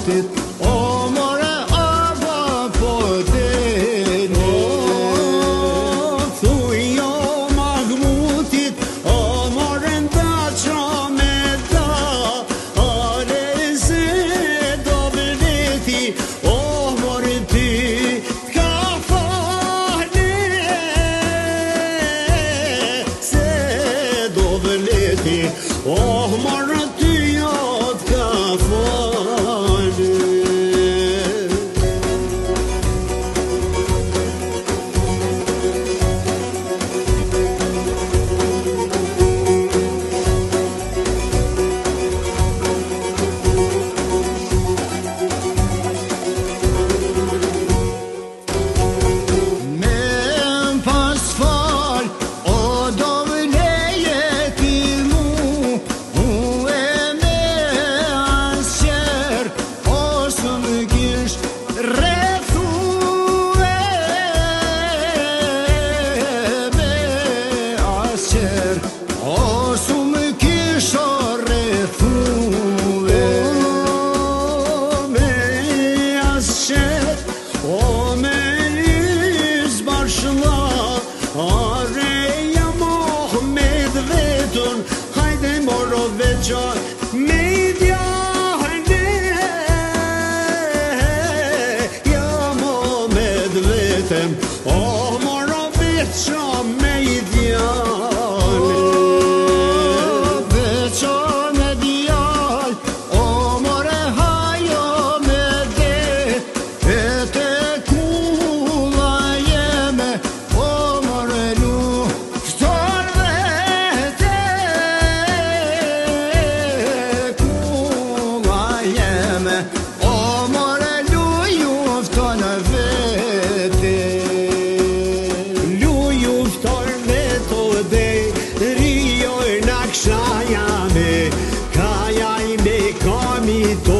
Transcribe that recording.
Mahmutit, o more aba po dene. Thuj o Mahmutit, o more nda qa me da, ale se do vleti, o more ty t'ka fale, se do vleti, o more ty jo t'ka fale. O moro veqa me ideale, veqa me ideal, o more hajo me de, e te kulla jeme, o more luftar vete, kulla jeme, o more luftar vete. Rio e nakshayame, kaya ime kami to